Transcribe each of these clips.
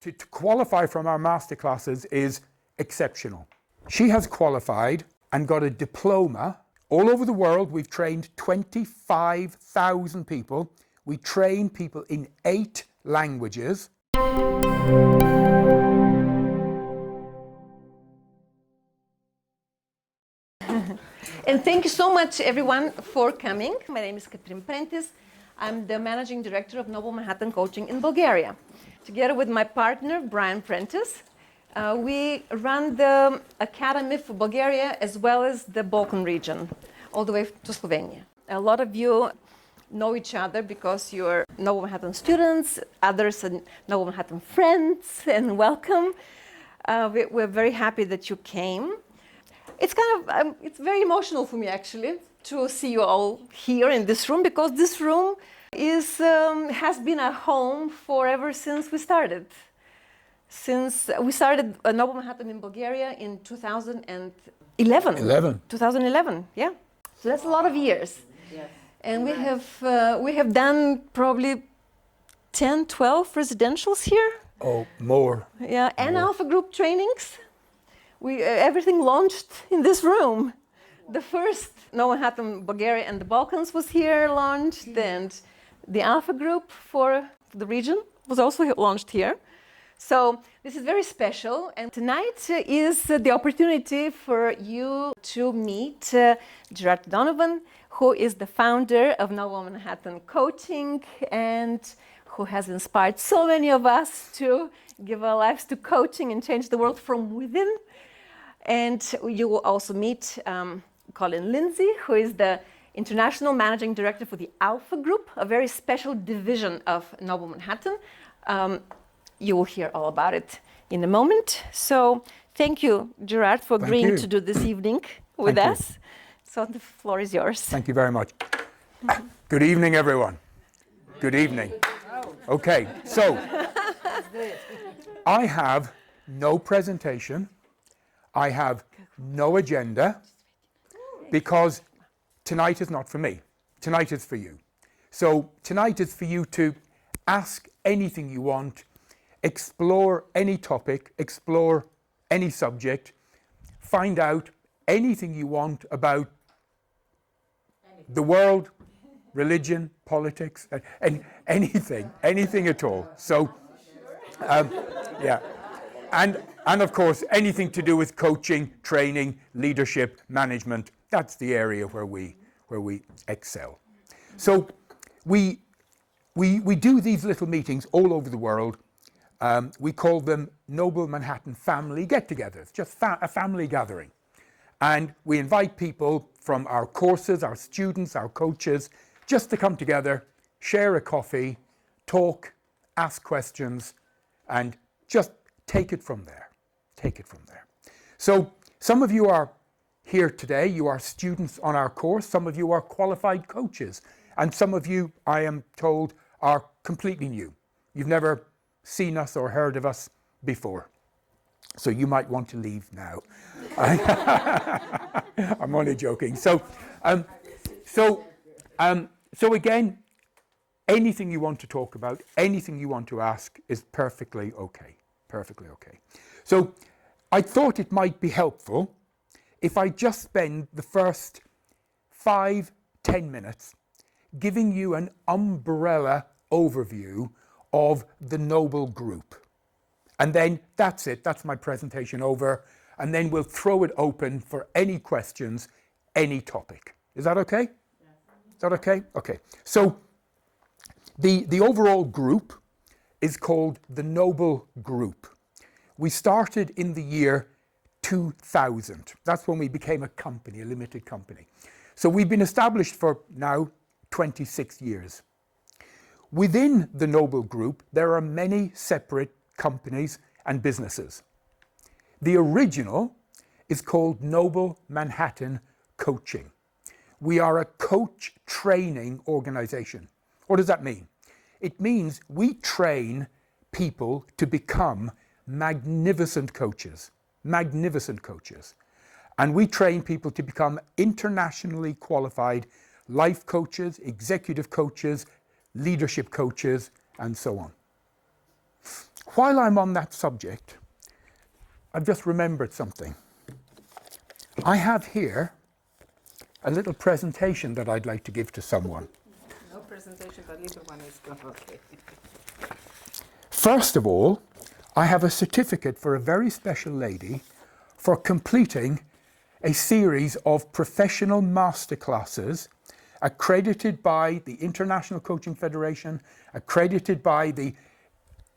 to qualify from our masterclasses is exceptional. She has qualified and got a diploma. All over the world, we've trained 25,000 people. We train people in 8 languages. And thank you so much, everyone, for coming. My name is Katrin Prentice. I'm the Managing Director of Noble Manhattan Coaching in Bulgaria. Together with my partner, Prentice, we run the Academy for Bulgaria as well as the Balkan region, all the way to Slovenia. A lot of you know each other because you're Noble Manhattan students, others are Noble Manhattan friends, and welcome. We're very happy that you came. It's it's very emotional for me actually to see you all here in this room, because this room has been a home forever since we started. Since we started Noble Manhattan in Bulgaria in 2011. 2011, yeah. So that's a lot of years. Yes. And we have done probably 10, 12 residentials here. Oh, more. Yeah, and more. Alpha group trainings. Everything launched in this room. The first Noble Manhattan Bulgaria and the Balkans was here launched, and the Alpha group for the region was also launched here. So this is very special, and tonight is the opportunity for you to meet Gerard Donovan, who is the founder of Noble Manhattan Coaching and who has inspired so many of us to give our lives to coaching and change the world from within. And you will also meet Colin Lindsay, who is the International Managing Director for the Alpha Group, a very special division of Noble Manhattan. You will hear all about it in a moment. So thank you, Gerard, for agreeing to do this evening with us. So the floor is yours. Thank you very much. Good evening, everyone. Good evening. Okay, so I have no presentation. I have no agenda, because tonight is not for me. Tonight is for you. So tonight is for you to ask anything you want, explore any topic, explore any subject, find out anything you want about the world, religion, politics, and anything at all. So, yeah. And of course, anything to do with coaching, training, leadership, management, that's the area where we excel. So we do these little meetings all over the world. We call them Noble Manhattan Family Get-togethers, just a family gathering. And we invite people from our courses, our students, our coaches, just to come together, share a coffee, talk, ask questions, and just take it from there. Take it from there. So some of you are here today, you are students on our course, some of you are qualified coaches, and some of you, I am told, are completely new. You've never seen us or heard of us before. So you might want to leave now. I'm only joking. So again, anything you want to talk about, anything you want to ask is perfectly okay. Perfectly okay. So I thought it might be helpful if I just spend the first 5-10 minutes giving you an umbrella overview of the Noble Group. And then that's it, that's my presentation over, and then we'll throw it open for any questions, any topic. Is that okay? Yeah. Is that okay? Okay. So the overall group is called the Noble Group. We started in the year 2000. That's when we became a company, a limited company. So we've been established for now 26 years. Within the Noble Group, there are many separate companies and businesses. The original is called Noble Manhattan Coaching. We are a coach training organization. What does that mean? It means we train people to become magnificent coaches. And we train people to become internationally qualified life coaches, executive coaches, leadership coaches, and so on. While I'm on that subject, I've just remembered something. I have here a little presentation that I'd like to give to someone. No presentation, but little one is good. Okay. First of all, I have a certificate for a very special lady for completing a series of professional masterclasses accredited by the International Coaching Federation, accredited by the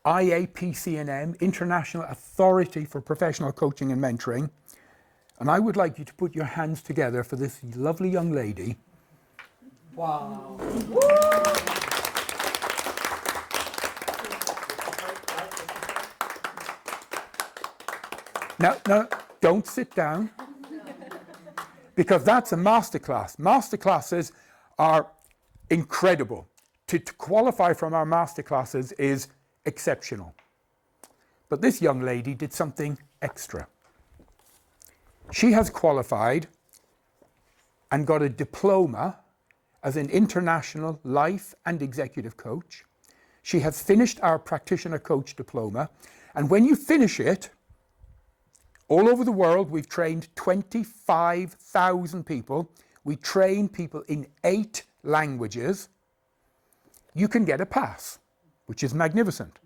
IAPCNM, International Authority for Professional Coaching and Mentoring. And I would like you to put your hands together for this lovely young lady. Wow. Now, don't sit down, because that's a masterclass. Masterclasses are incredible. To qualify from our masterclasses is exceptional. But this young lady did something extra. She has qualified and got a diploma as an international life and executive coach. She has finished our practitioner coach diploma. And when you finish it, all over the world, we've trained 25,000 people. We train people in 8 languages. You can get a pass, which is magnificent.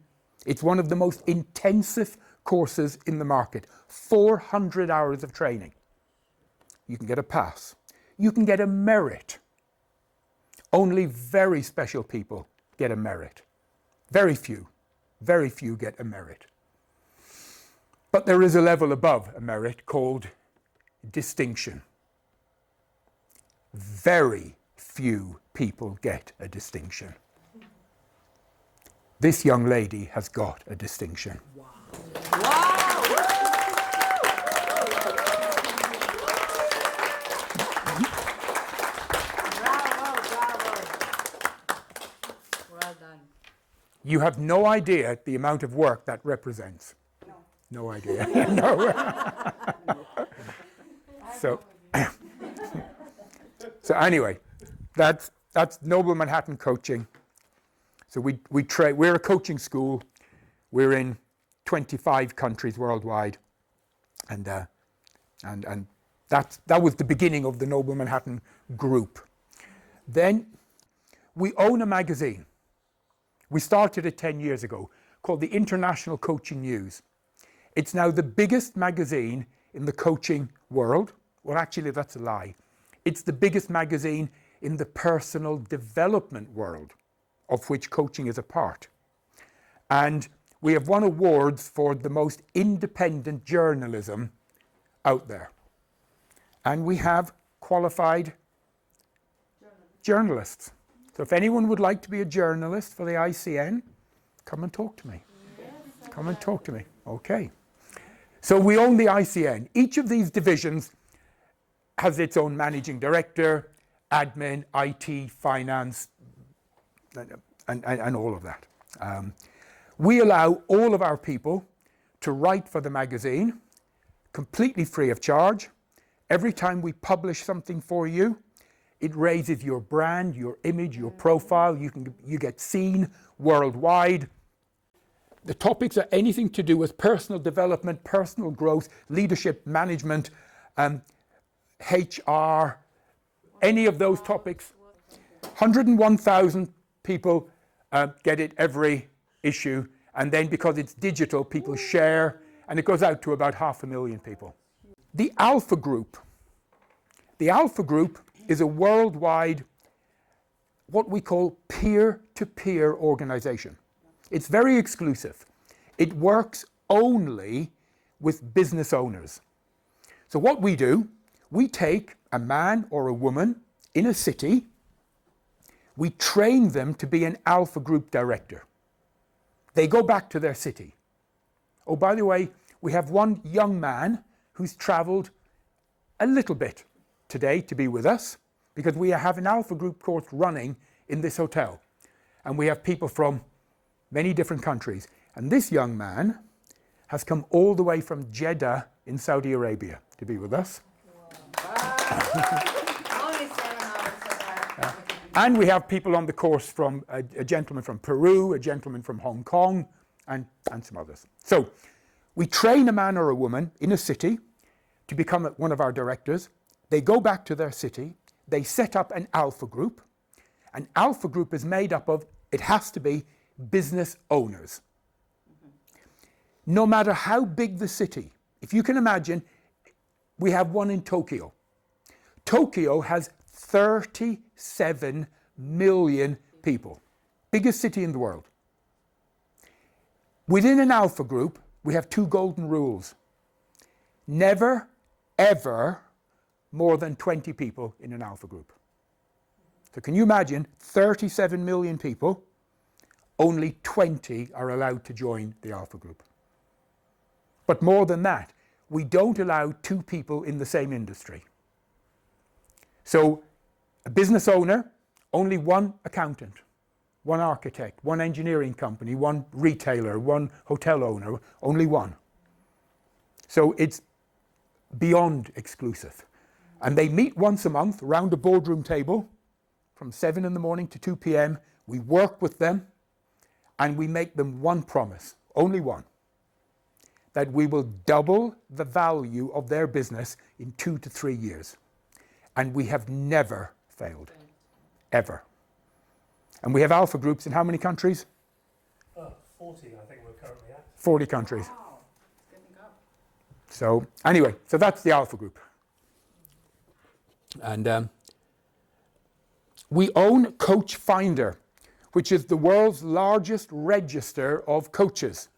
It's one of the most intensive courses in the market. 400 hours of training. You can get a pass. You can get a merit. Only very special people get a merit. Very few get a merit. But there is a level above a merit called distinction. Very few people get a distinction. This young lady has got a distinction. Wow. Wow. Bravo, bravo. Well done. You have no idea the amount of work that represents. No idea. No. So anyway, that's Noble Manhattan Coaching. So we're a coaching school. We're in 25 countries worldwide, and that was the beginning of the Noble Manhattan Group. Then we own a magazine. We started it 10 years ago, called the International Coaching News. It's now the biggest magazine in the coaching world. Well, actually, that's a lie. It's the biggest magazine in the personal development world, of which coaching is a part. And we have won awards for the most independent journalism out there. And we have qualified journalists. So if anyone would like to be a journalist for the ICN, come and talk to me. Come and talk to me. Okay. So we own the ICN. Each of these divisions has its own managing director, admin, IT, finance, and all of that. We allow all of our people to write for the magazine, completely free of charge. Every time we publish something for you, it raises your brand, your image, your profile. You get seen worldwide. The topics are anything to do with personal development, personal growth, leadership, management, HR, any of those topics. 101,000 people get it every issue, and then because it's digital, people share, and it goes out to about 500,000 people. The Alpha Group. The Alpha Group is a worldwide, what we call peer-to-peer organization. It's very exclusive. It works only with business owners. So what we do, we take a man or a woman in a city, we train them to be an Alpha Group director. They go back to their city. Oh, by the way, we have one young man who's traveled a little bit today to be with us, because we have an Alpha Group course running in this hotel. And we have people from many different countries. And this young man has come all the way from Jeddah in Saudi Arabia to be with us. Only 7 hours of that. And we have people on the course from a gentleman from Peru, a gentleman from Hong Kong, and some others. So we train a man or a woman in a city to become one of our directors. They go back to their city. They set up an alpha group. An alpha group is made up of, it has to be, business owners. No matter how big the city, if you can imagine, we have one in Tokyo. Tokyo has 37 million people. Biggest city in the world. Within an alpha group, we have 2 golden rules. Never, ever more than 20 people in an alpha group. So can you imagine 37 million people, only 20 are allowed to join the alpha group. But more than that, we don't allow 2 people in the same industry. So a business owner, only 1 accountant, 1 architect, 1 engineering company, 1 retailer, 1 hotel owner, only 1. So it's beyond exclusive. And they meet once a month around a boardroom table from 7 in the morning to 2 p.m. We work with them and we make them 1 promise, only 1, that we will double the value of their business in 2 to 3 years. And we have never failed, ever. And we have alpha groups in how many countries? 40, I think we're currently at. 40 countries. Wow. It's getting up. So anyway, so that's the alpha group. And we own Coach Finder, which is the world's largest register of coaches.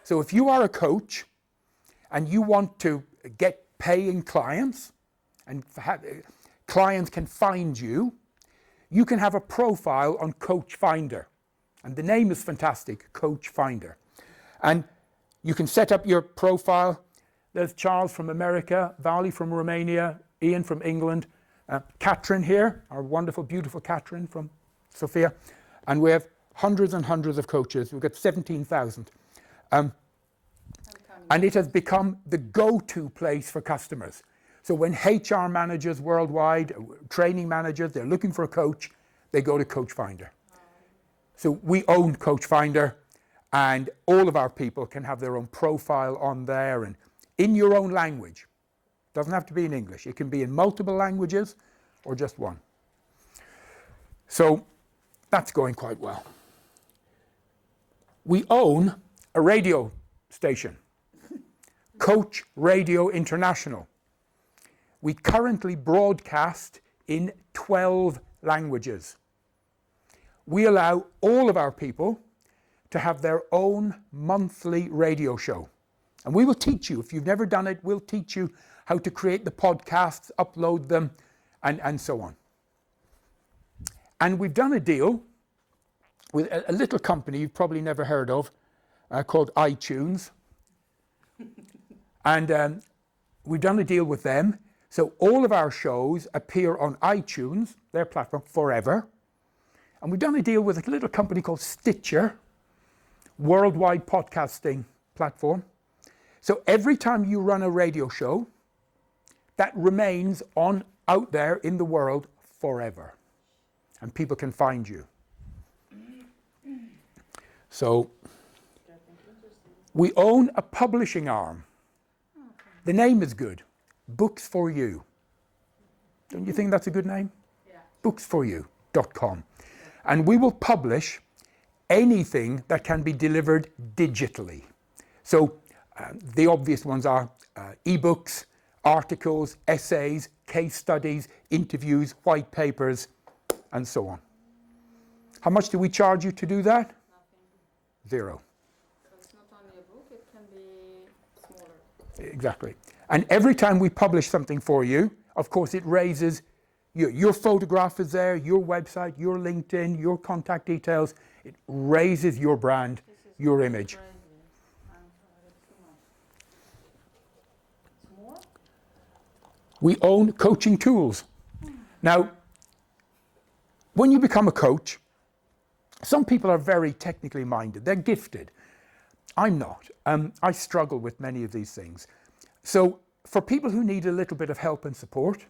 So if you are a coach and you want to get paying clients, and clients can find you, you can have a profile on Coach Finder. And the name is fantastic, Coach Finder. And you can set up your profile. There's Charles from America, Vali from Romania, Ian from England, Katrin here, our wonderful, beautiful Katrin from Sofia. And we have hundreds and hundreds of coaches. We've got 17,000. And it has become the go-to place for customers. So when HR managers worldwide, training managers, they're looking for a coach, they go to Coach Finder. So we own Coach Finder, and all of our people can have their own profile on there and in your own language. Doesn't have to be in English. It can be in multiple languages or just 1. So that's going quite well. We own a radio station, Coach Radio International. We currently broadcast in 12 languages. We allow all of our people to have their own monthly radio show. And we will teach you, if you've never done it, we'll teach you how to create the podcasts, upload them, and so on. And we've done a deal with a little company you've probably never heard of called iTunes. And we've done a deal with them. So all of our shows appear on iTunes, their platform, forever. And we've done a deal with a little company called Stitcher, worldwide podcasting platform. So every time you run a radio show, that remains on out there in the world forever. And people can find you. So we own a publishing arm. The name is good. Books for You. Don't you think that's a good name? Yeah. Booksforyou.com. And we will publish anything that can be delivered digitally. So the obvious ones are ebooks, articles, essays, case studies, interviews, white papers, and so on. How much do we charge you to do that? Nothing. 0. So it's not only a book, it can be smaller. Exactly. And every time we publish something for you, of course, it raises your photograph is there, your website, your LinkedIn, your contact details. It raises your brand, your image. Crazy. I'm sorry, it's too much. It's more? We own coaching tools. Now, when you become a coach, some people are very technically minded. They're gifted. I'm not. I struggle with many of these things. So for people who need a little bit of help and support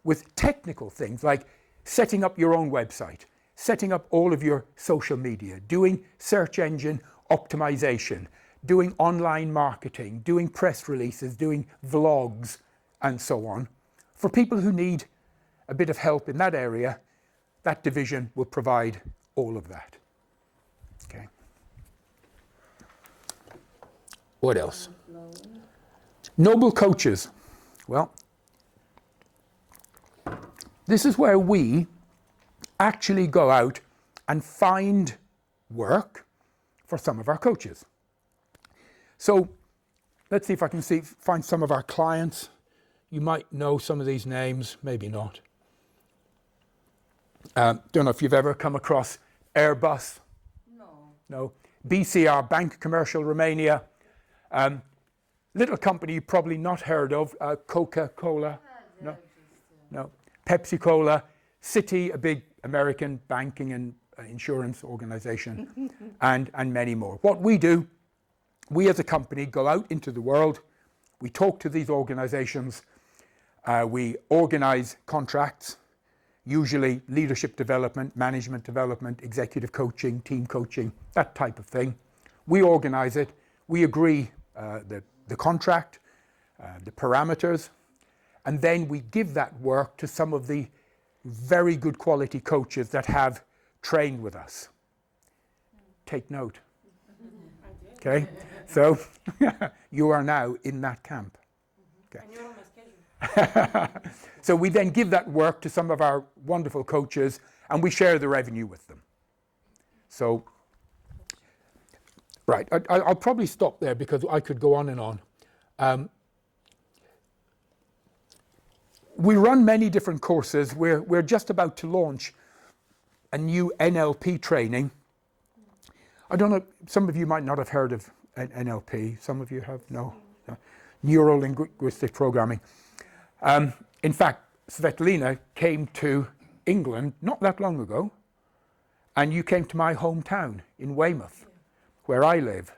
with technical things like setting up your own website, setting up all of your social media, doing search engine optimization, doing online marketing, doing press releases, doing vlogs, and so on. For people who need a bit of help in that area, that division will provide all of that. Okay. What else? Noble coaches. Well, this is where we actually go out and find work for some of our coaches. So let's see if I can find some of our clients. You might know some of these names, maybe not. Don't know if you've ever come across Airbus. No. BCR, Bank Commercial Romania. Little company you've probably not heard of, Coca-Cola. No. Pepsi-Cola. Citi, a big American banking and insurance organization, and many more. What we do, we as a company go out into the world, we talk to these organizations, we organize contracts, usually leadership development, management development, executive coaching, team coaching, that type of thing. We organize it, we agree the contract, the parameters, and then we give that work to some of the very good quality coaches that have trained with us. Take note. Okay, so you are now in that camp. Okay. And you're on my schedule. So we then give that work to some of our wonderful coaches and we share the revenue with them. So, right, I'll probably stop there because I could go on and on. We run many different courses. We're just about to launch a new NLP training. I don't know, some of you might not have heard of NLP. Some of you have, no. Neuro-linguistic programming. In fact, Tsvetelina came to England not that long ago, and you came to my hometown in Weymouth, where I live.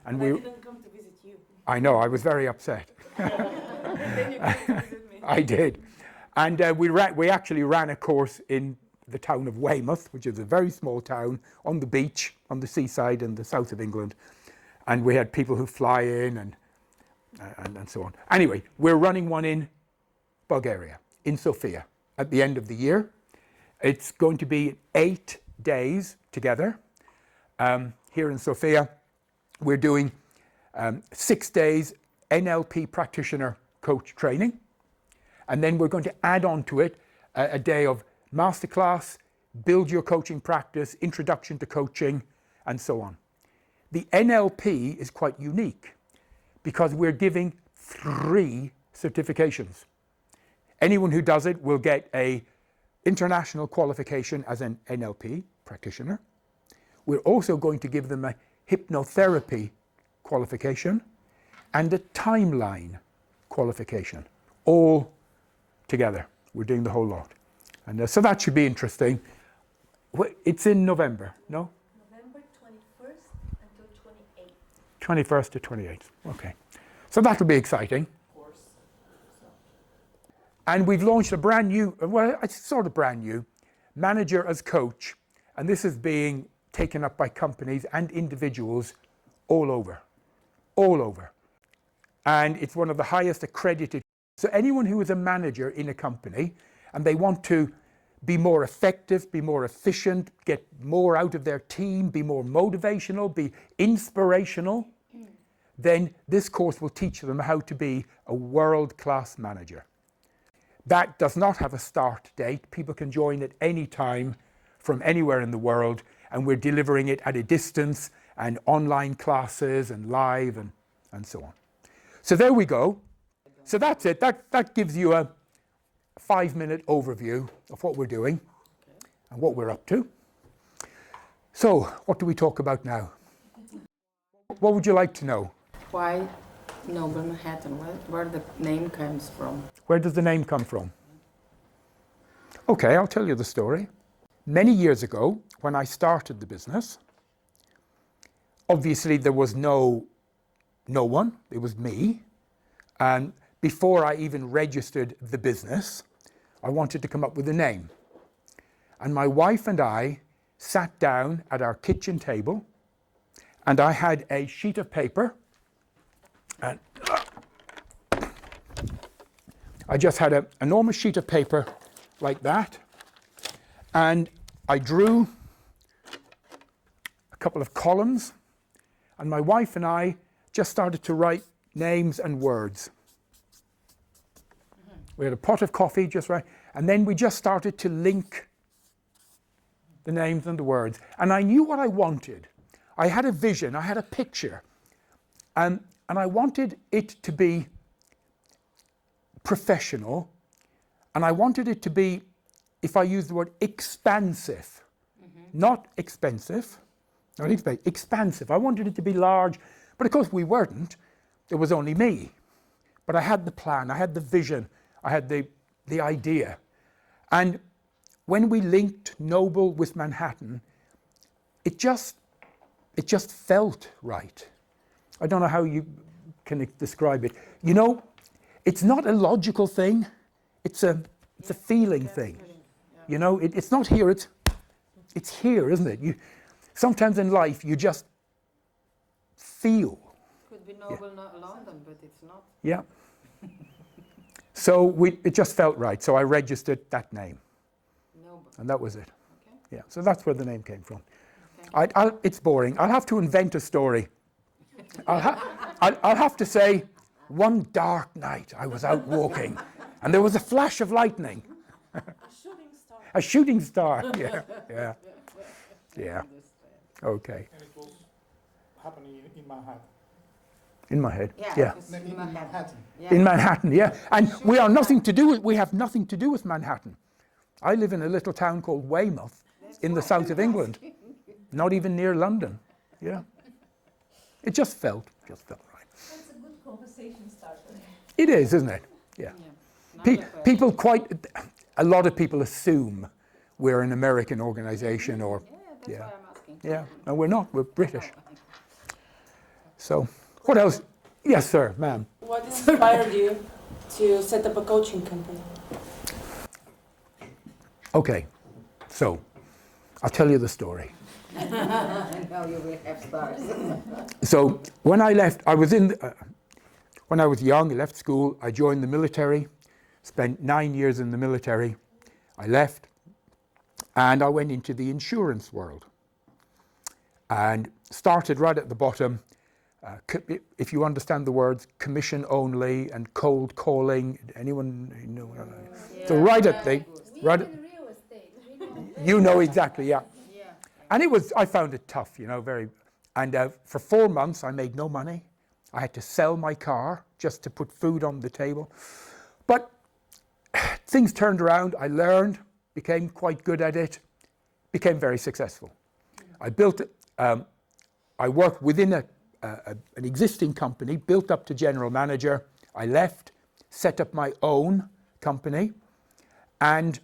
And I didn't come to visit you. I know, I was very upset. Then you came to visit me. I did. And we actually ran a course in the town of Weymouth, which is a very small town on the beach, on the seaside in the south of England. And we had people who fly in and so on. Anyway, we're running one in Bulgaria, in Sofia, at the end of the year. It's going to be 8 days together. Here in Sofia, we're doing 6 days NLP practitioner coach training. And then we're going to add on to it a day of masterclass, build your coaching practice, introduction to coaching, and so on. The NLP is quite unique because we're giving 3 certifications. Anyone who does it will get an international qualification as an NLP practitioner. We're also going to give them a hypnotherapy qualification and a timeline qualification, all together. We're doing the whole lot. And so that should be interesting. It's in November, no? November 21st until 28th. 21st to 28th, okay. So that'll be exciting. And we've launched a brand new, well, it's sort of brand new, Manager as Coach. And this is being taken up by companies and individuals all over. And it's one of the highest accredited. So anyone who is a manager in a company and they want to be more effective, be more efficient, get more out of their team, be more motivational, be inspirational, then this course will teach them how to be a world-class manager. That does not have a start date. People can join at any time from anywhere in the world, and we're delivering it at a distance and online classes and live and so on. So there we go. So that's it. That gives you a 5-minute overview of what we're doing and what we're up to. So what do we talk about now? What would you like to know? Why Noble Manhattan? Where the name comes from? Where does the name come from? Okay, I'll tell you the story. Many years ago, when I started the business, obviously there was no one, it was me. And before I even registered the business, I wanted to come up with a name. And my wife and I sat down at our kitchen table and I had a sheet of paper, and I just had an enormous sheet of paper like that, and I drew a couple of columns, and my wife and I just started to write names and words. We had a pot of coffee, just right, and then we just started to link the names and the words. And I knew what I wanted. I had a vision, I had a picture, and I wanted it to be professional, and I wanted it to be, if I use the word, expansive. Not expensive, not expensive, expansive. I wanted it to be large, but of course we weren't. There was only me. But I had the plan, I had the vision, I had the idea. And when we linked Noble with Manhattan, it just felt right. I don't know how you can describe it. You know, it's not a logical thing, it's a feeling thing. You know, it's not here, it's here, isn't it? Sometimes in life you just feel. Could be Noble, not London, but it's not. Yeah. So it just felt right. So I registered that name. Noble. And that was it. Okay. Yeah. So that's where the name came from. It's boring. I'll have to invent a story. I'll have to say, one dark night I was out walking and there was a flash of lightning. A shooting star. A shooting star. Yeah. Yeah. Yeah. Okay. And it was happening in Manhattan. In my head. Yeah. In Manhattan. Yeah. In Manhattan, yeah. And we have nothing to do with Manhattan. I live in a little town called Weymouth in the south of England. Not even near London. Yeah. It just felt right. That's a good conversation starter. It is, isn't it? Yeah. People a lot of people assume we're an American organization or Yeah, that's why I'm asking. yeah. No, we're not. We're British. So, what else? Yes, sir, ma'am. What inspired you to set up a coaching company? Okay, so I'll tell you the story. Now you will have stars. So when I left, when I was young, I left school, I joined the military, spent 9 years in the military. I left, and I went into the insurance world and started right at the bottom. If you understand the words commission only and cold calling, anyone know? So right at the, right at, real estate. you know exactly, yeah. Yeah. And I found it tough, you know, and for 4 months I made no money. I had to sell my car just to put food on the table. But things turned around, I learned, became quite good at it, became very successful. I worked within an existing company, built up to general manager. I left, set up my own company, and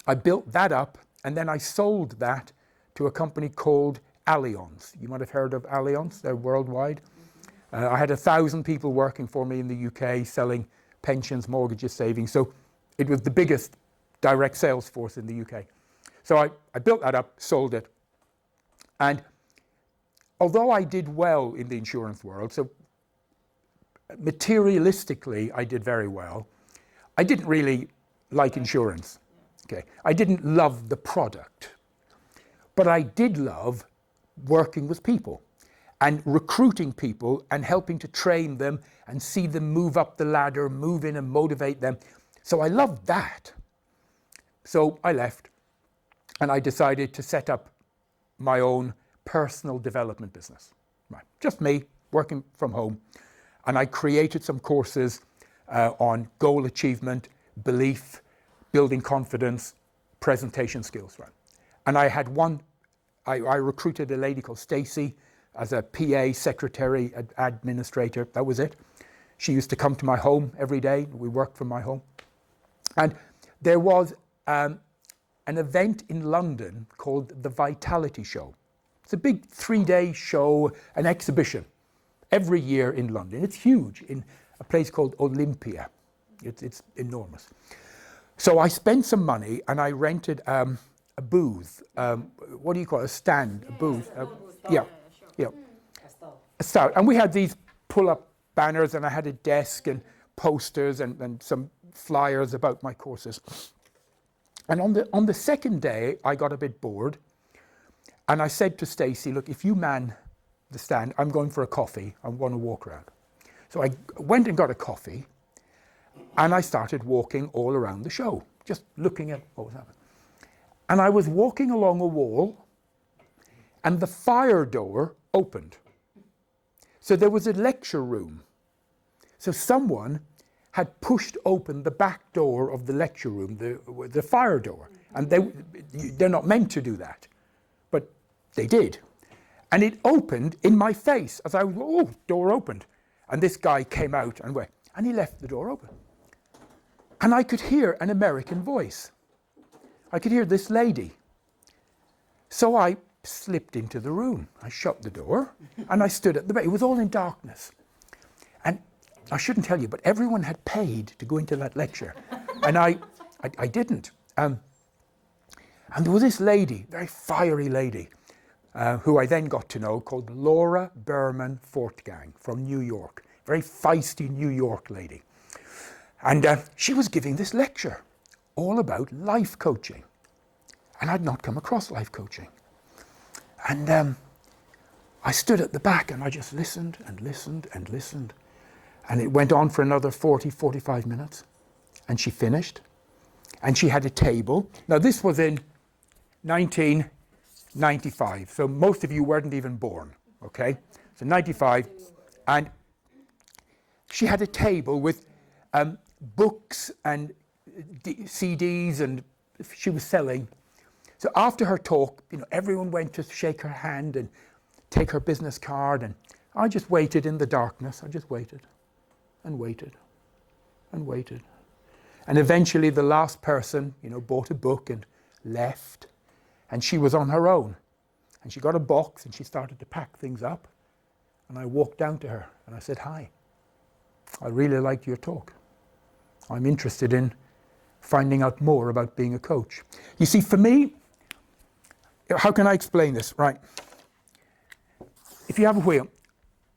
I built that up, and then I sold that to a company called Allianz. You might have heard of Allianz, they're worldwide. I had 1,000 people working for me in the UK selling pensions, mortgages, savings. So it was the biggest direct sales force in the UK. So I built that up, sold it. And although I did well in the insurance world, so materialistically I did very well, I didn't really like insurance. Okay, I didn't love the product, but I did love working with people and recruiting people and helping to train them and see them move up the ladder, move in and motivate them. So I loved that. So I left and I decided to set up my own personal development business. Right, just me working from home. And I created some courses on goal achievement, belief, building confidence, presentation skills. Right, and I had I recruited a lady called Stacy as a PA, secretary, administrator. That was it. She used to come to my home every day. We worked from my home. And there was an event in London called the Vitality Show. It's a big 3-day show, an exhibition, every year in London. It's huge, in a place called Olympia. It's enormous. So I spent some money and I rented a booth. What do you call it? A stand, a booth. you know, a style. And we had these pull-up banners, and I had a desk and posters and some flyers about my courses. And on the second day, I got a bit bored, and I said to Stacey, look, if you man the stand, I'm going for a coffee. I want to walk around. So I went and got a coffee, and I started walking all around the show, just looking at what was happening. And I was walking along a wall, and the fire door opened. So there was a lecture room. So someone had pushed open the back door of the lecture room, the fire door. And they're not meant to do that, but they did. And it opened in my face as I was, oh, door opened. And this guy came out and went, and he left the door open. And I could hear an American voice. I could hear this lady. So I slipped into the room. I shut the door and I stood at the back. It was all in darkness. And I shouldn't tell you, but everyone had paid to go into that lecture. And I didn't. And there was this lady, very fiery lady, who I then got to know, called Laura Berman Fortgang from New York. Very feisty New York lady. And she was giving this lecture all about life coaching. And I'd not come across life coaching. And I stood at the back and I just listened and listened and listened. And it went on for another 40, 45 minutes. And she finished. And she had a table. Now this was in 1995. So most of you weren't even born, okay? So 95. And she had a table with books and CDs, and she was selling. So after her talk, you know, everyone went to shake her hand and take her business card, and I just waited in the darkness. I just waited and waited and waited. And eventually the last person, you know, bought a book and left, and she was on her own. And she got a box and she started to pack things up, and I walked down to her and I said, hi, I really liked your talk. I'm interested in finding out more about being a coach. You see, for me, how can I explain this? Right. If you have a wheel,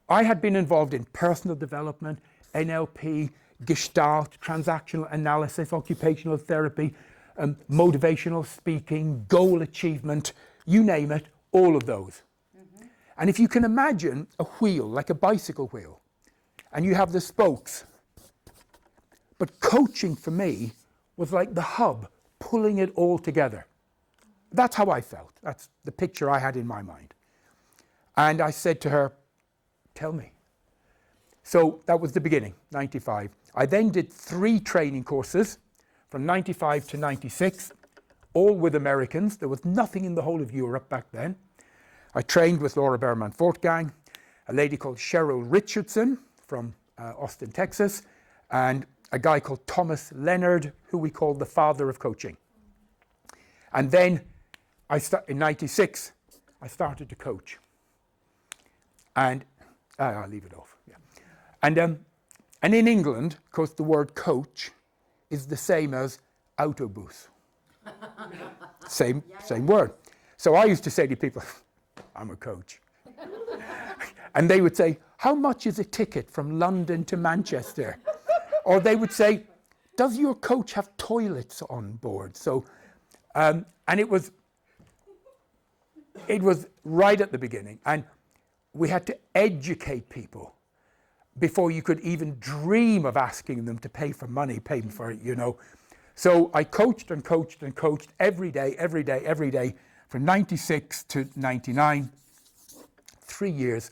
I had been involved in personal development, NLP, Gestalt, transactional analysis, occupational therapy, motivational speaking, goal achievement, you name it, all of those. Mm-hmm. And if you can imagine a wheel, like a bicycle wheel, and you have the spokes, but coaching for me was like the hub, pulling it all together. That's how I felt. That's the picture I had in my mind. And I said to her, tell me. So that was the beginning, 95. I then did 3 training courses from 95 to 96, all with Americans. There was nothing in the whole of Europe back then. I trained with Laura Berman Fortgang, a lady called Cheryl Richardson from Austin, Texas, and a guy called Thomas Leonard, who we called the father of coaching. And then in 96, I started to coach. And I'll leave it off. Yeah. And in England, of course, the word coach is the same as autobus. Same word. So I used to say to people, I'm a coach. And they would say, how much is a ticket from London to Manchester? Or they would say, does your coach have toilets on board? So, and it was right at the beginning. And we had to educate people before you could even dream of asking them to pay for money, pay for it, you know. So I coached and coached and coached every day, from 96 to 99, 3 years,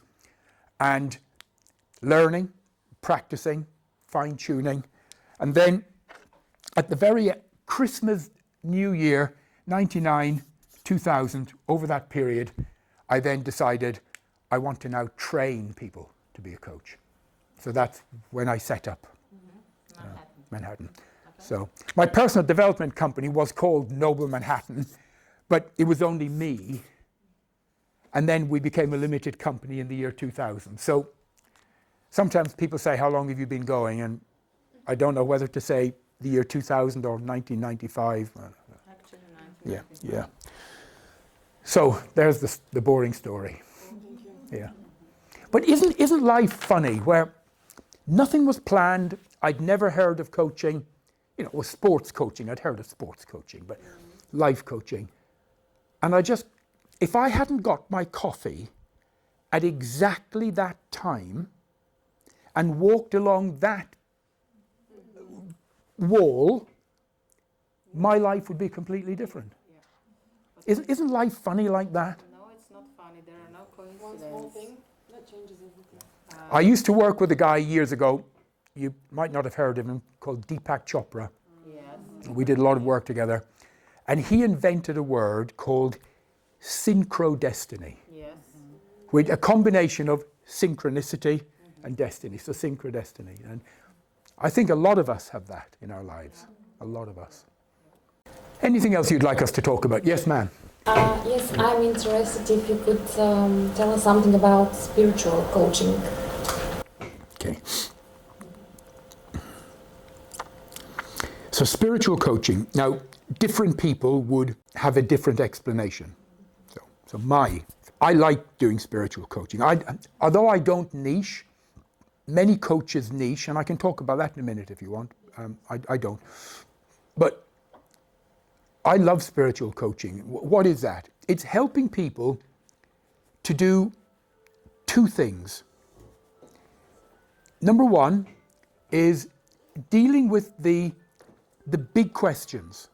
and learning, practicing, fine-tuning. And then at the very Christmas, New Year, 99, 2000, over that period, I then decided I want to now train people to be a coach. So that's when I set up Manhattan. Okay. So my personal development company was called Noble Manhattan, but it was only me. And then we became a limited company in the year 2000. So sometimes people say, how long have you been going? And I don't know whether to say the year 2000 or 1995. Actually, 1995. Yeah. So there's the boring story. Yeah. But isn't life funny where nothing was planned? I'd never heard of coaching. You know, it was sports coaching. I'd heard of sports coaching, but life coaching. And if I hadn't got my coffee at exactly that time and walked along that wall, my life would be completely different. Isn't life funny like that? No, it's not funny. There are no One small coincidences. thing that changes everything. I used to work with a guy years ago, you might not have heard of him, called Deepak Chopra. Yes. We did a lot of work together. And he invented a word called Synchrodestiny, Yes. with a combination of synchronicity and destiny, so Synchrodestiny. And I think a lot of us have that in our lives, a lot of us. Anything else you'd like us to talk about? Yes, ma'am. Yes, I'm interested if you could tell us something about spiritual coaching. Okay. So spiritual coaching. Now, different people would have a different explanation. I like doing spiritual coaching. Although I don't niche, many coaches niche, and I can talk about that in a minute if you want. I don't. But I love spiritual coaching. What is that? It's helping people to do two things. Number one is dealing with the big questions.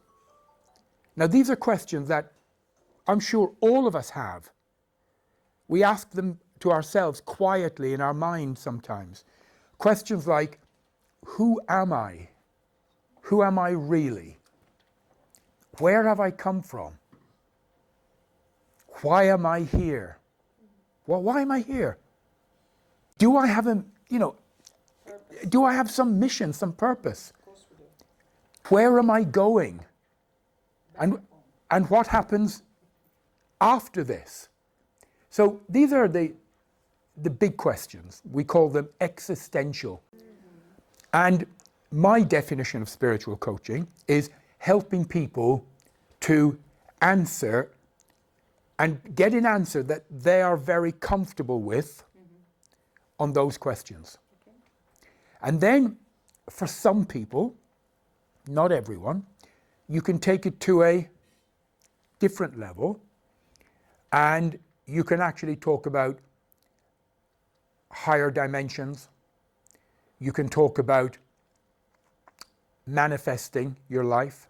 Now, these are questions that I'm sure all of us have. We ask them to ourselves quietly in our mind sometimes. Questions like, who am I? Who am I really? Where have I come from? Why am I here? Well, why am I here? Do I have do I have some mission, some purpose? Where am I going? And what happens after this? So these are the big questions. We call them existential. And my definition of spiritual coaching is helping people to answer and get an answer that they are very comfortable with on those questions. And then for some people, not everyone, you can take it to a different level and you can actually talk about higher dimensions. You can talk about manifesting your life.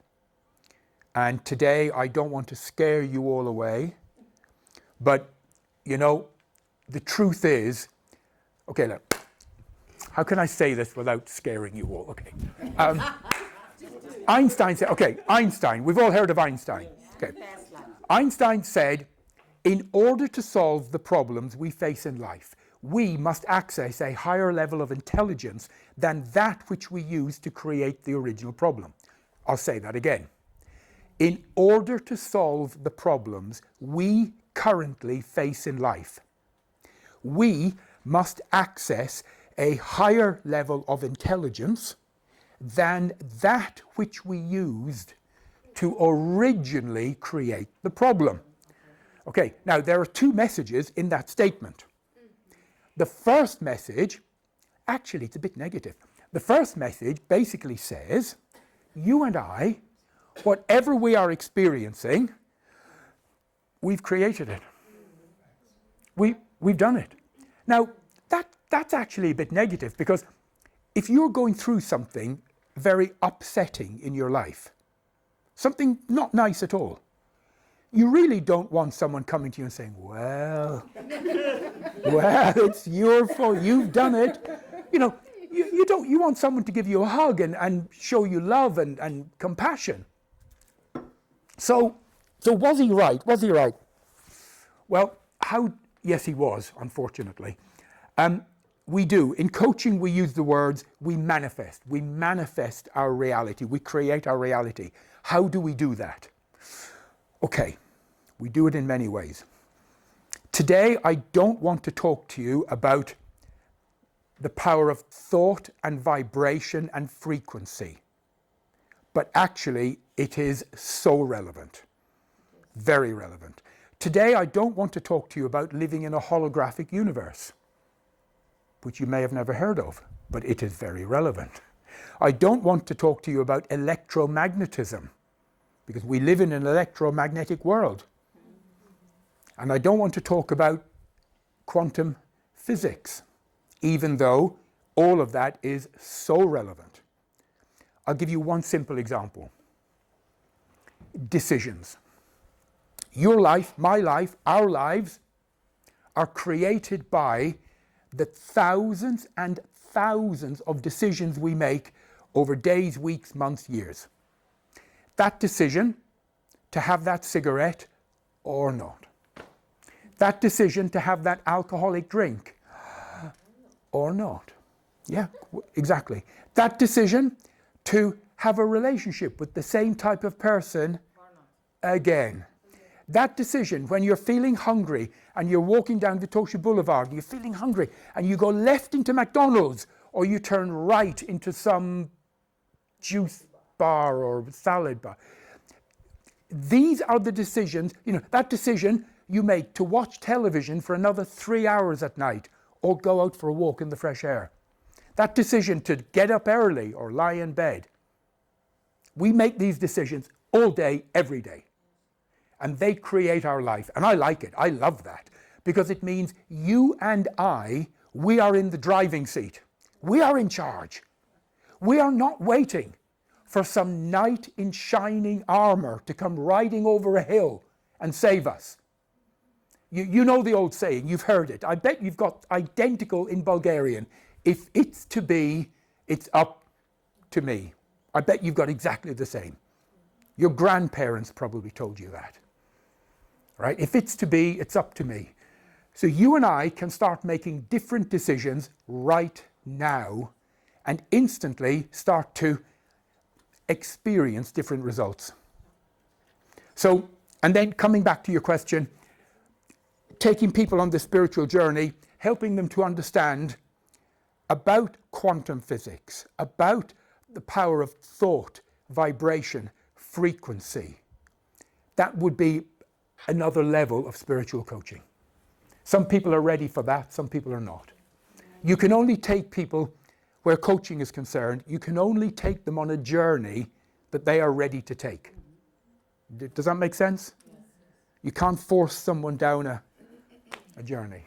And today I don't want to scare you all away, but the truth is, okay, look, how can I say this without scaring you all? Okay. Einstein said, Einstein, we've all heard of Einstein. Okay. Einstein said, in order to solve the problems we face in life, we must access a higher level of intelligence than that which we use to create the original problem. I'll say that again. In order to solve the problems we currently face in life, we must access a higher level of intelligence than that which we used to originally create the problem. Okay, now there are two messages in that statement. The first message, actually it's a bit negative. The first message basically says, you and I, whatever we are experiencing, we've created it. We've done it. Now, that's actually a bit negative, because if you're going through something very upsetting in your life, something not nice at all, you really don't want someone coming to you and saying, well, it's your fault, you've done it. You want someone to give you a hug and show you love and compassion. So was he right? Was he right? Well, yes, he was, unfortunately. We do. In coaching, we use the words, we manifest. We manifest our reality. We create our reality. How do we do that? Okay, we do it in many ways. Today, I don't want to talk to you about the power of thought and vibration and frequency. But actually, it is so relevant, very relevant. Today, I don't want to talk to you about living in a holographic universe, which you may have never heard of, but it is very relevant. I don't want to talk to you about electromagnetism, because we live in an electromagnetic world. And I don't want to talk about quantum physics, even though all of that is so relevant. I'll give you one simple example. Decisions. Your life, my life, our lives are created by the thousands and thousands of decisions we make over days, weeks, months, years. That decision to have that cigarette or not. That decision to have that alcoholic drink or not. Yeah, exactly. That decision to have a relationship with the same type of person again. That decision when you're feeling hungry and you're walking down Vitosha Boulevard and you're feeling hungry and you go left into McDonald's or you turn right into some juice bar or salad bar. These are the decisions, that decision you make to watch television for another 3 hours at night or go out for a walk in the fresh air. That decision to get up early or lie in bed. We make these decisions all day, every day. And they create our life. And I like it. I love that. Because it means you and we are in the driving seat. We are in charge. We are not waiting for some knight in shining armor to come riding over a hill and save us. You know the old saying, you've heard it. I bet you've got identical in Bulgarian. If it's to be, it's up to me. I bet you've got exactly the same. Your grandparents probably told you that. Right? If it's to be, it's up to me. So you and I can start making different decisions right now and instantly start to experience different results. So, and then coming back to your question, taking people on the spiritual journey, helping them to understand about quantum physics, about the power of thought, vibration, frequency. That would be another level of spiritual coaching. Some people are ready for that, some people are not. You can only take people, where coaching is concerned, you can only take them on a journey that they are ready to take. Does that make sense? You can't force someone down a journey.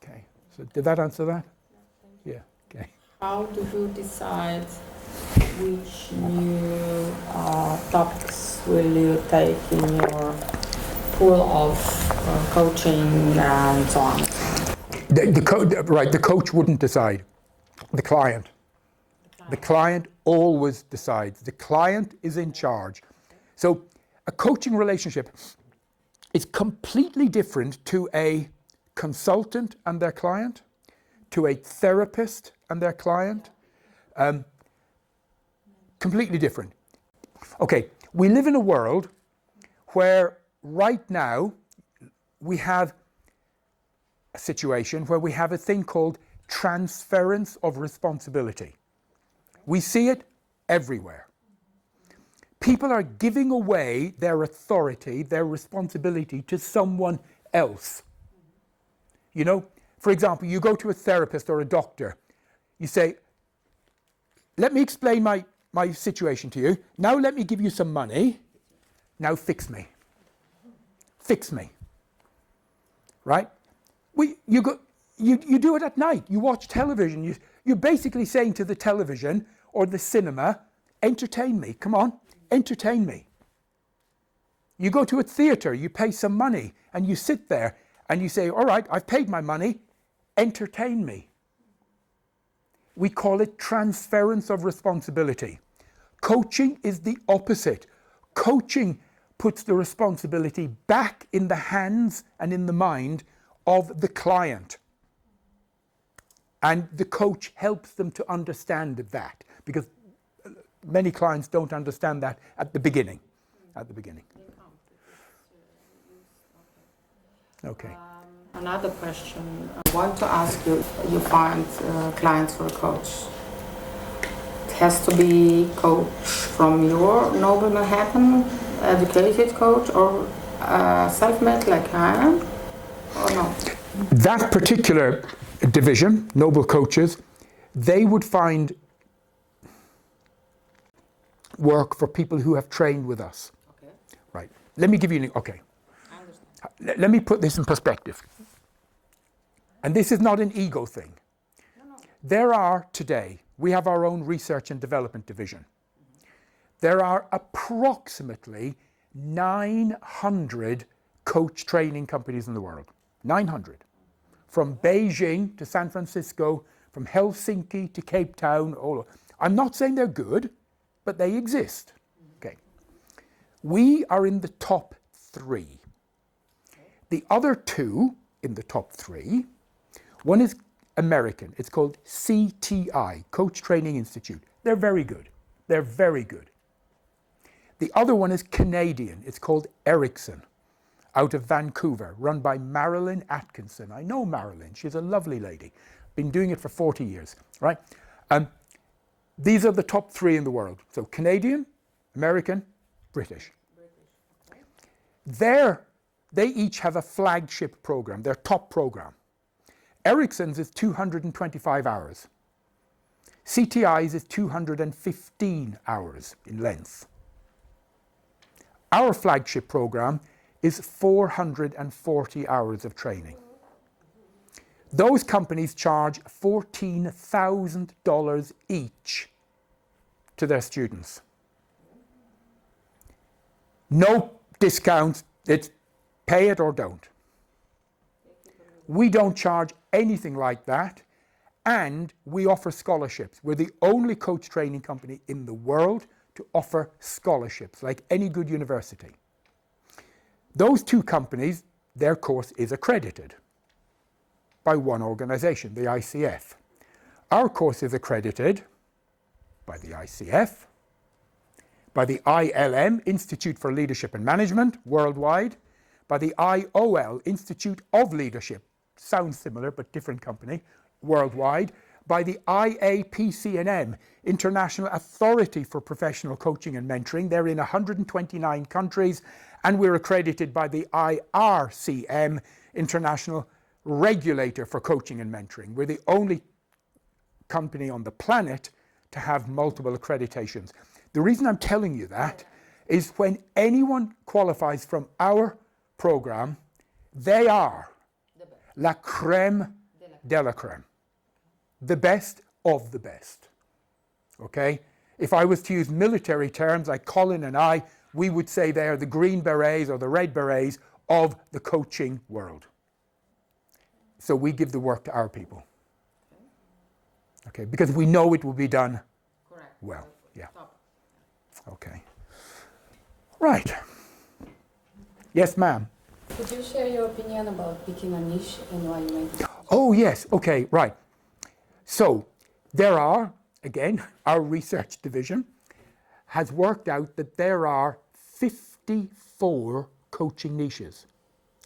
Okay, so did that answer that? Yeah, okay. How do you decide which new topics will you take in your pool of coaching and so on? The coach wouldn't decide. The client. The client always decides. The client is in charge. So a coaching relationship is completely different to a consultant and their client, to a therapist and their client. Completely different. Okay, we live in a world where right now we have a situation where we have a thing called transference of responsibility. We see it everywhere. People are giving away their authority, their responsibility to someone else. For example, you go to a therapist or a doctor, you say, let me explain my situation to you. Now let me give you some money. Now fix me. Fix me. Right? You do it at night. You watch television. You're basically saying to the television or the cinema, entertain me. Come on, entertain me. You go to a theater, you pay some money, and you sit there and you say, all right, I've paid my money, entertain me. We call it transference of responsibility. Coaching is the opposite. Coaching puts the responsibility back in the hands and in the mind of the client. And the coach helps them to understand that, because many clients don't understand that at the beginning. Okay. Another question I want to ask you, you find clients for a coach. It has to be coach from your Noble Manhattan educated coach or self-made like I am, or no? That particular division, Noble Coaches, they would find work for people who have trained with us. Okay, Right. Let me give you okay. I understand. Let me put this in perspective. And this is not an ego thing. No. There are today, we have our own research and development division. There are approximately 900 coach training companies in the world. 900. From Beijing to San Francisco, from Helsinki to Cape Town, all. I'm not saying they're good, but they exist. Okay. We are in the top 3. The other 2 in the top 3, one is American. It's called CTI, Coach Training Institute. They're very good. They're very good. The other one is Canadian. It's called Ericsson, out of Vancouver, run by Marilyn Atkinson. I know Marilyn. She's a lovely lady. Been doing it for 40 years, right? These are the top 3 in the world. So Canadian, American, British. They each have a flagship program, their top program. Ericsson's is 225 hours. CTI's is 215 hours in length. Our flagship program is 440 hours of training. Those companies charge $14,000 each to their students. No discounts, it's pay it or don't. We don't charge anything like that, and we offer scholarships. We're the only coach training company in the world to offer scholarships, like any good university. Those 2 companies, their course is accredited by one organization, the ICF. Our course is accredited by the ICF, by the ILM, Institute for Leadership and Management, worldwide, by the IOL, Institute of Leadership, sounds similar but different company, worldwide, by the IAPCNM, International Authority for Professional Coaching and Mentoring. They're in 129 countries, and we're accredited by the IRCM, International Regulator for Coaching and Mentoring. We're the only company on the planet to have multiple accreditations. The reason I'm telling you that is when anyone qualifies from our program, they are la crème de la crème. The best of the best. Okay? If I was to use military terms like Colin and I, we would say they are the green berets or the red berets of the coaching world. So we give the work to our people. Okay, because we know it will be done well. Yeah. Okay. Right. Yes, ma'am. Could you share your opinion about picking a niche and why you made it? Oh, yes. Okay, right. So there are, again, our research division has worked out that there are 54 coaching niches,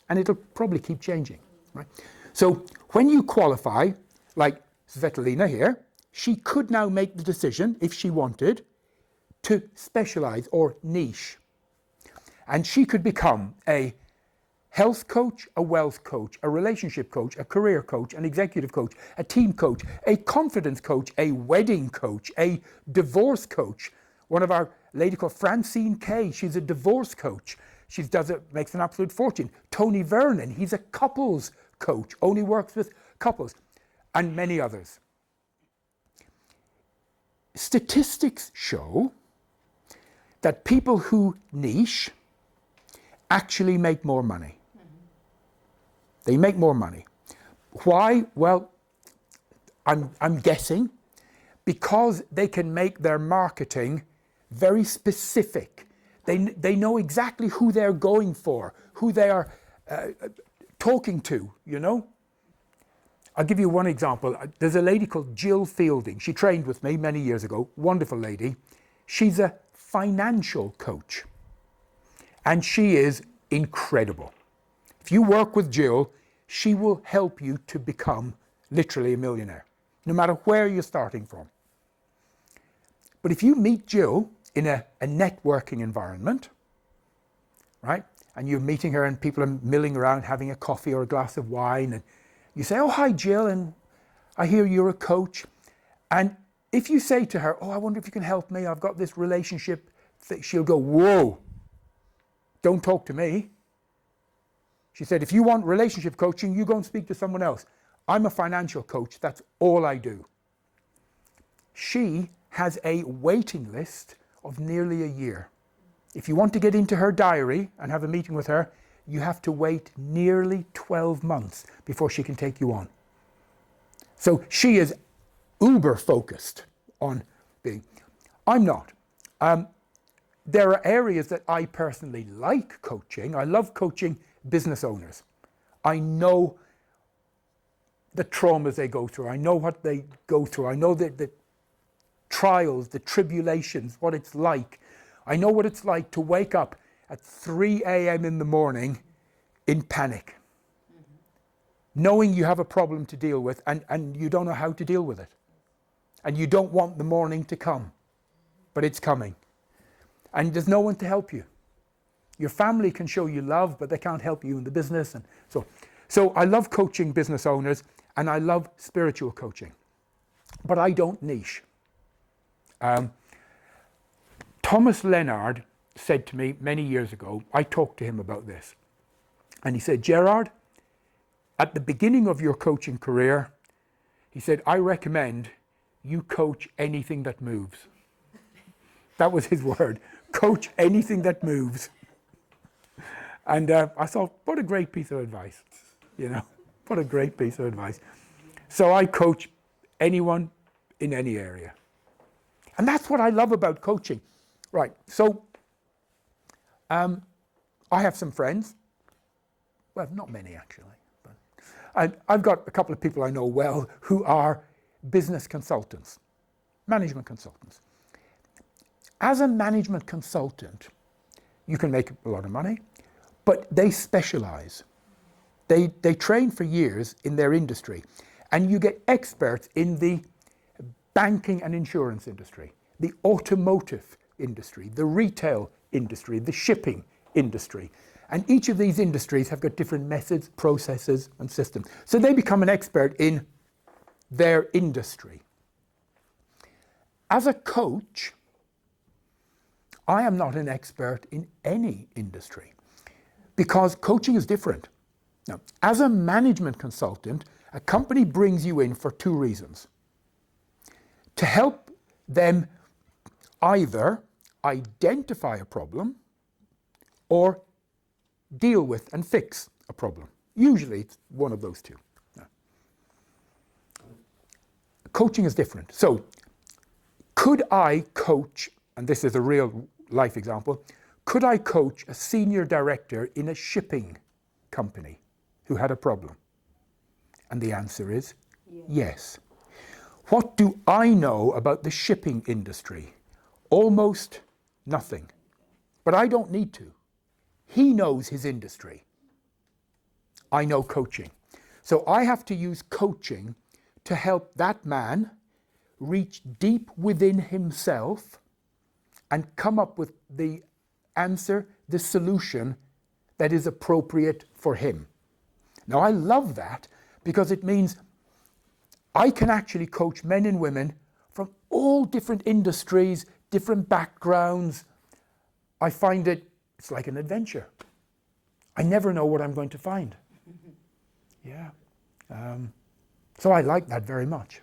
and it'll probably keep changing, right? So when you qualify, like Tsvetelina here, she could now make the decision, if she wanted, to specialize or niche. And she could become a health coach, a wealth coach, a relationship coach, a career coach, an executive coach, a team coach, a confidence coach, a wedding coach, a divorce coach. One of our lady called Francine Kay, she's a divorce coach. She makes an absolute fortune. Tony Vernon, he's a couples coach, only works with couples, and many others. Statistics show that people who niche actually make more money. They make more money. Why? Well, I'm guessing because they can make their marketing very specific. They know exactly who they're going for, who they are talking to, you know? I'll give you one example. There's a lady called Jill Fielding. She trained with me many years ago, wonderful lady. She's a financial coach, and she is incredible. If you work with Jill, she will help you to become literally a millionaire, no matter where you're starting from. But if you meet Jill in a networking environment, right? And you're meeting her and people are milling around having a coffee or a glass of wine, and you say, oh, hi, Jill, and I hear you're a coach. And if you say to her, oh, I wonder if you can help me, I've got this relationship, she'll go, whoa, don't talk to me. She said, if you want relationship coaching, you go and speak to someone else. I'm a financial coach, that's all I do. She has a waiting list of nearly a year. If you want to get into her diary and have a meeting with her, you have to wait nearly 12 months before she can take you on. So she is uber focused on being. I'm not. There are areas that I personally like coaching. I love coaching business owners. I know the traumas they go through. I know what they go through. I know the trials, the tribulations, what it's like. I know what it's like to wake up at 3 a.m. in the morning in panic, knowing you have a problem to deal with and you don't know how to deal with it. And you don't want the morning to come, but it's coming. And there's no one to help you. Your family can show you love, but they can't help you in the business. And so I love coaching business owners, and I love spiritual coaching, but I don't niche. Thomas Leonard said to me many years ago, I talked to him about this, and he said, Gerard, at the beginning of your coaching career, he said, I recommend you coach anything that moves. That was his word, coach anything that moves. And I thought, what a great piece of advice, you know, what a great piece of advice. So I coach anyone in any area. And that's what I love about coaching. Right, so I have some friends, well, not many actually, but I've got a couple of people I know well who are business consultants, management consultants. As a management consultant, you can make a lot of money, but they specialize. They train for years in their industry, and you get experts in the banking and insurance industry, the automotive industry, the retail industry, the shipping industry. And each of these industries have got different methods, processes, and systems. So they become an expert in their industry. As a coach, I am not an expert in any industry because coaching is different. Now, as a management consultant, a company brings you in for two reasons. To help them either identify a problem or deal with and fix a problem. Usually it's one of those two. No. Coaching is different. So could I coach, and this is a real life example, could I coach a senior director in a shipping company who had a problem? And the answer is yes. What do I know about the shipping industry? Almost nothing. But I don't need to. He knows his industry. I know coaching. So I have to use coaching to help that man reach deep within himself and come up with the answer, the solution that is appropriate for him. Now I love that because it means I can actually coach men and women from all different industries, different backgrounds. I find it's like an adventure. I never know what I'm going to find. Yeah. So I like that very much.